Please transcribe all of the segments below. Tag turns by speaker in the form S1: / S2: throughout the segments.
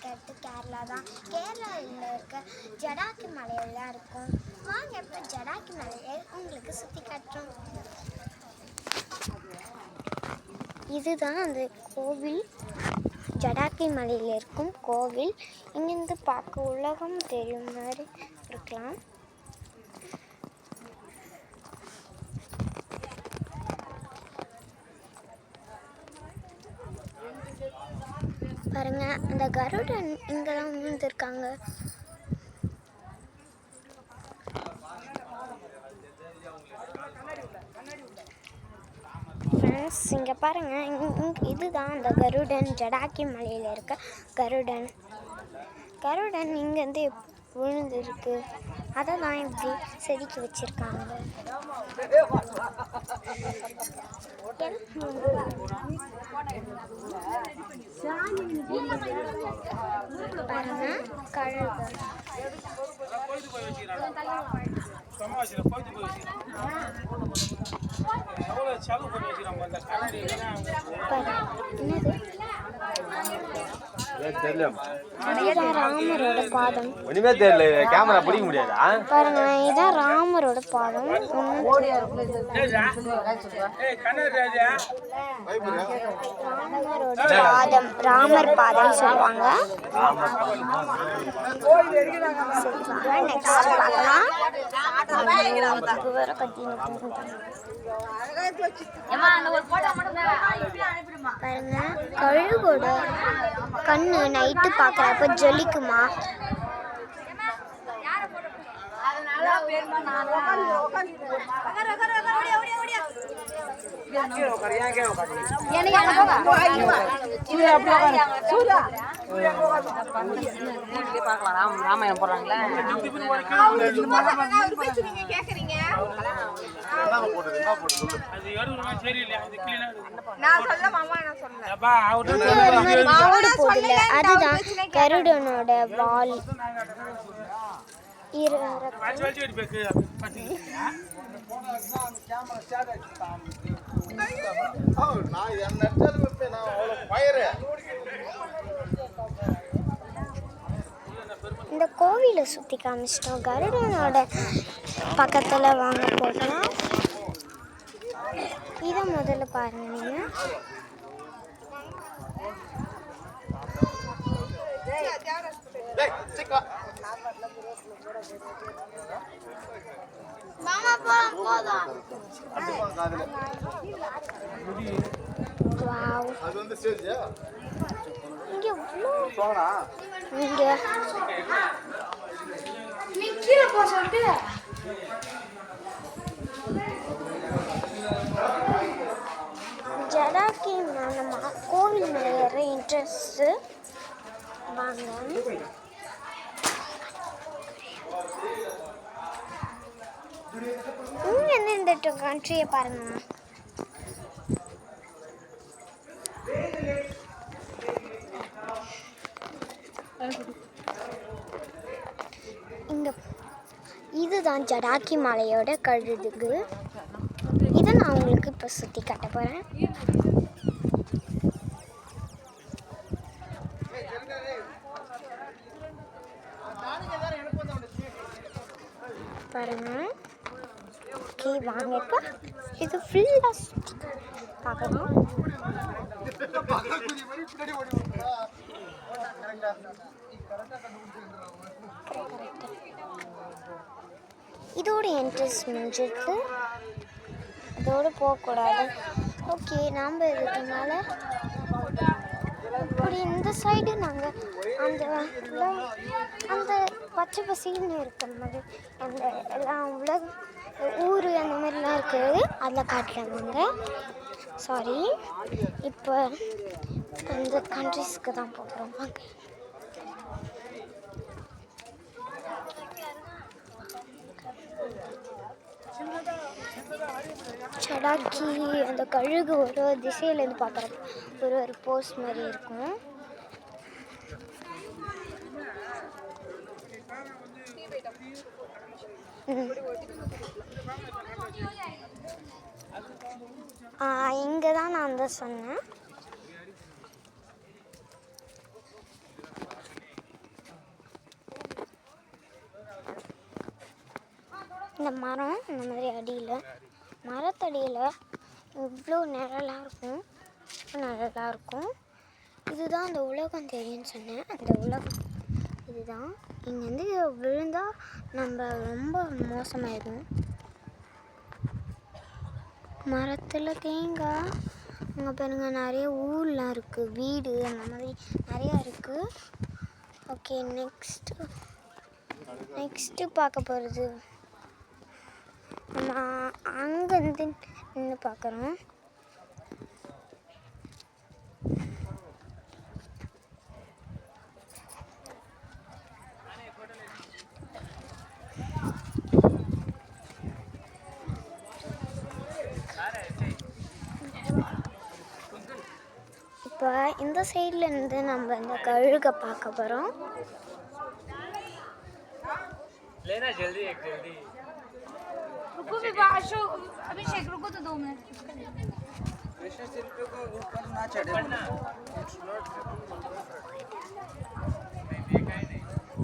S1: இருக்கிறது கேரளா தான். கேரளாவில் இருக்க ஜடாக்கி மலையில் தான் இருக்கும். வாங்க இப்போ ஜடாக்கி மலையை உங்களுக்கு சுற்றி காட்டுறோம். இதுதான் அந்த கோவில், ஜடாக்கி மலையில் இருக்கும் கோவில். இங்கேருந்து பார்க்க உலகம் தெரியும் மாதிரி இருக்கலாம். பாருங்க, அந்த கருடன் இங்கே தான் விழுந்துருக்காங்க. ஃப்ரெண்ட்ஸ், இங்கே பாருங்கள், இதுதான் அந்த கருடன், ஜடாக்கி மலையில் இருக்க கருடன். கருடன் இங்கேருந்து விழுந்துருக்கு, அதை தான் இப்படி செதுக்கி வச்சுருக்காங்க. பாருங்க, கழுகு. ராமரோட பாதம். பாருங்க, இதான் ராமரோட பாதம். ராமர் பாதம் சொல்லுவாங்க. நெக்ஸ்ட் பார்க்கலாம். பாருங்க, கழுகோட கண்ணு நைட்டு பார்க்குறப்ப ஜொலிக்குமா.
S2: ராமாயணம் போடுறாங்களா?
S1: அதுதான் கருடனோட வால். இந்த கோவிலை சுற்றி காமிச்சிட்டோம். கருடனோட பக்கத்தில் வாங்க போகலாம். இதை முதல்ல பாருங்க. நீங்கள் ஜடாக்கி நம்ம கோவில் மேலே ஏற இன்ட்ரெஸ்ட் வாங்க. இங்கே இந்த கண்ட்ரியை பாருங்க. இங்கே இதுதான் ஜடாக்கி மலையோட கழுகு. இதை நான் உங்களுக்கு இப்போ சுற்றி காட்ட போகிறேன். பாருங்க. ஓகே, வாங்க இப்போ இது ஃபுல்லாக சுற்றி பார்க்கலாம். இதோட இன்ட்ரெஸ்ட் முடிஞ்சிருக்கு, அதோடு போகக்கூடாது. ஓகே, நாம் இதுக்கு மேலே இப்படி இந்த சைடு நாங்கள் அந்த பச்சை பசின்னு இருக்கிற மாதிரி அந்த எல்லாம் ஊர் அந்த மாதிரிலாம் இருக்குது, அதில் காட்டுறாங்க. சாரி, இப்போ அந்த கண்ட்ரிஸ்க்கு தான் போகிறோம். வாங்க. ஜடாக்கி அந்த கழுகு ஒரு திசையிலேருந்து பார்க்குறப்ப ஒரு போஸ் மாதிரி இருக்கும். இங்கே தான் நான் சொன்னேன். இந்த மரம் இந்த மாதிரி அடியில் மரத்தடியில் இவ்வளோ நிழலாக இருக்கும், நிழலாக இருக்கும். இதுதான் அந்த உலகம் தெரியும்னு சொன்னேன். அந்த உலகம் இதுதான். இங்கேருந்து விழுந்தால் நம்ம ரொம்ப மோசமாயிடும். மரத்தில் தேங்காய், அங்கே பாருங்கள் நிறைய ஊர்லாம் இருக்குது, வீடு அந்த மாதிரி நிறையா இருக்குது. ஓகே, நெக்ஸ்ட்டு பார்க்க போகிறது நம்ம அங்கேருந்து நின்று பார்க்குறோம். இப்போ இந்த சைடில் இருந்து நம்ம இந்த கழுகை பார்க்க போகிறோம்.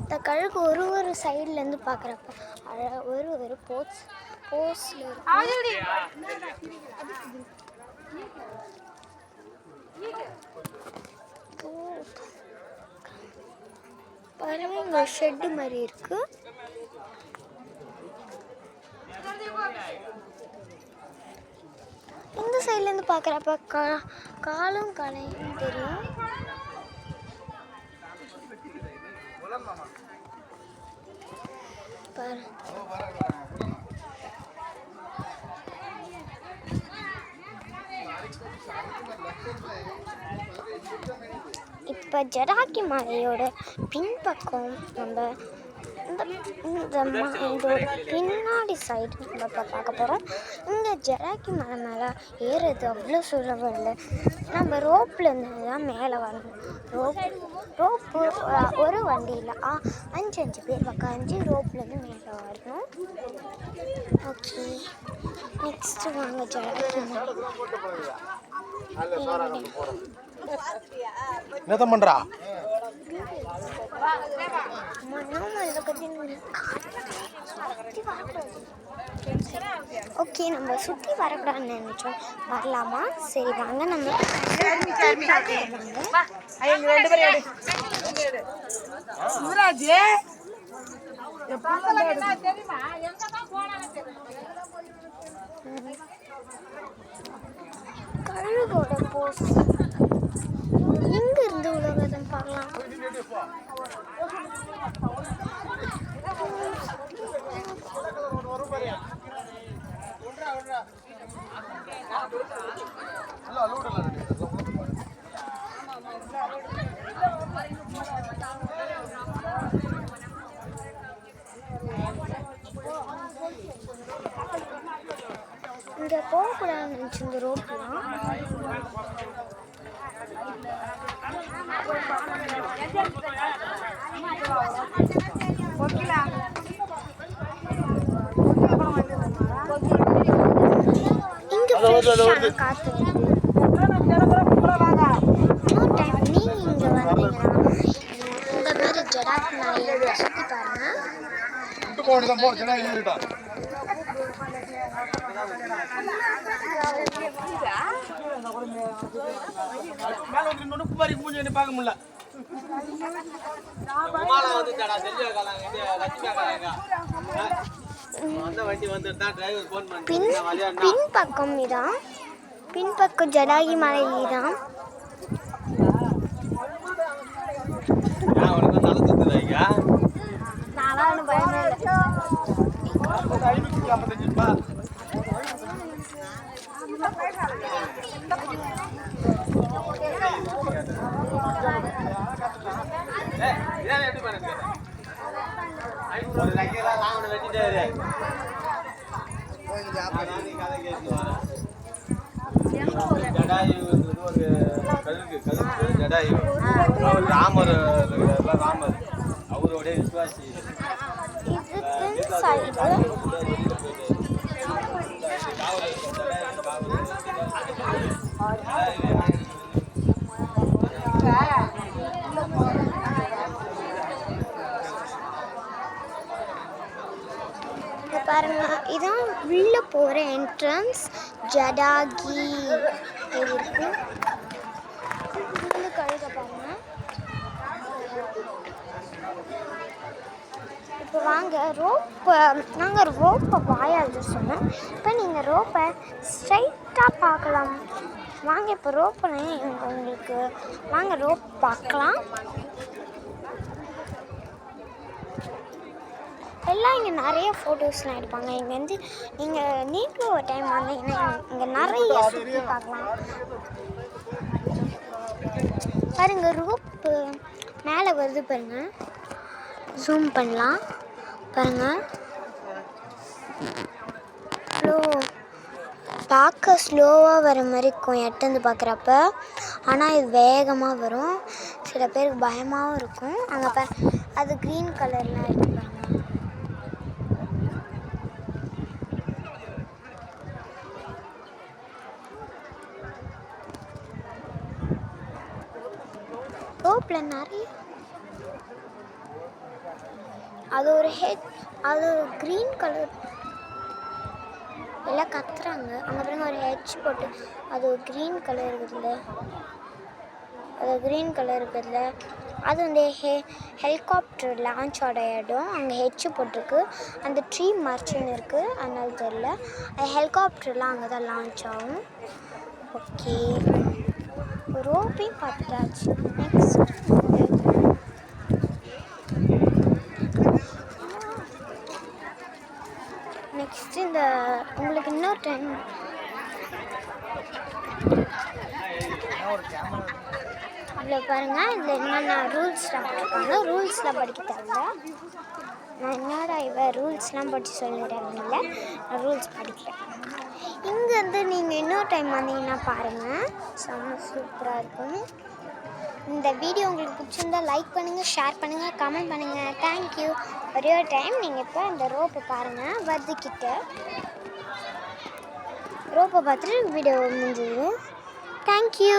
S1: இந்த கழுகு ஒரு சைட்லேருந்து பார்க்குறப்ப ஒரு போஸ்ல பாருங்க, இங்கே ஷெட்டு மாதிரி இருக்கு. இந்த சைட்லேருந்து பார்க்குறப்ப காலும் கலையும் தெரியும். பாரு, இப்போ ஜடாக்கி மலையோட பின்பக்கம் நம்ம இதோட பின்னாடி சைடு நம்ம பார்க்க போகிறோம். இங்கே ஜடாக்கி மலை மேலே ஏறுறது அவ்வளோ சுலபம் இல்லை. நம்ம ரோப்லேருந்து தான் மேலே வரணும். ரோப்பு ஒரு வண்டியில் 5 பேர் உக்காந்து ரோப்லேருந்து மேலே வரணும். ஓகே, நெக்ஸ்ட்டு வாங்க ஜடாக்கி மலை.
S2: என்னதான் பண்றா?
S1: ஓகே, நம்ம சுற்றி வரக்கூடாதுன்னு நினைச்சோம். வரலாமா? சரி வாங்க, நம்ம கழுகோட போஸ் எங்க இருந்து உலகத்தை பார்க்கலாம். இங்கே போகக்கூடாதுன்னு நினச்சி இந்த ரோட்லாம் இங்கே காற்று டைம் நீங்கள் இங்கே வந்தீங்கன்னா இந்த மாதிரி ஜடாக் மலையை சுற்றி பாருங்க.
S2: பார்க்க முடியல.
S1: பின்பக்கம் இதான், பின்பக்கம் ஜடாகி மலை இதான்.
S2: ராமர் அவருடைய விசுவாசி.
S1: பாருங்க, இதான் உள்ள போகிற என்ட்ரன்ஸ். ஜடாகி இருக்கு. கழுத பாருங்க. இப்போ வாங்க ரோப்பை, நாங்கள் ரோப்பை வாயாவது சொன்னோம். இப்போ நீங்கள் ரோப்பை ஸ்ட்ரைட்டாக பார்க்கலாம். வாங்க இப்போ ரோப்பை உங்களுக்கு வாங்க ரோப் பார்க்கலாம். எல்லாம் இங்கே நிறைய ஃபோட்டோஸ்லாம் எடுப்பாங்க. இங்கே வந்து நீங்களும் ஒரு டைம் வந்தீங்கன்னா இங்கே நிறைய சுற்றி பார்க்கலாம். பாருங்க ரோப்பு மேலே வருது பாருங்க. ஜூம் பண்ணலாம் பாருங்க. பார்க்க ஸ்லோவாக வர மாதிரி இருக்கும் எட்டந்து பார்க்குறப்ப. ஆனால் இது வேகமாக வரும். சில பேருக்கு பயமாகவும் இருக்கும். அங்கே அது க்ரீன் கலர்லாம் இருக்கு பாருங்க. ரோப்பில் நிறைய அது ஒரு அது ஒரு க்ரீன் கலர் எல்லாம் கத்துறாங்க. அங்கே பாருங்க ஒரு ஹெச் போட்டு அது ஒரு க்ரீன் கலர் இருக்குதுல்ல, அது க்ரீன் கலர் இருக்குதுல்ல, அது வந்து ஹெலிகாப்டர் லான்ச் ஆட இடம். அங்கே ஹெச் போட்டிருக்கு. அந்த ட்ரீ மர்ச்சின்னு இருக்குது, அதனால தெரியல. அது ஹெலிகாப்டர்லாம் அங்கே தான் லான்ச் ஆகும். ஓகே, ரோப்பையும் பார்த்தாச்சு. நெக்ஸ்ட் இந்த உங்களுக்கு இன்னொரு டைம் இதில் பாருங்கள், இதில் என்னென்ன ரூல்ஸ்லாம் படிப்பாங்க. ரூல்ஸ்லாம் படிக்க தேவை. நான் என்னடா ரூல்ஸ்லாம் படித்து சொல்லிடுறாங்கல்ல, நான் ரூல்ஸ் படிக்கிறேன். இங்கேருந்து நீங்கள் இன்னொரு டைம் வந்தீங்கன்னா பாருங்கள், செம்ம சூப்பராக இருக்கும். இந்த வீடியோ உங்களுக்கு பிடிச்சிருந்தா லைக் பண்ணுங்கள், ஷேர் பண்ணுங்கள், கமெண்ட் பண்ணுங்கள். தேங்க்யூ. ஒரே ஒரு டைம் நீங்கள் இப்போ இந்த ரோப்பை பாருங்கள். வருதுக்கிட்ட ரோப்பை பார்த்துட்டு வீடியோ முடிஞ்சிடும். தேங்க்யூ.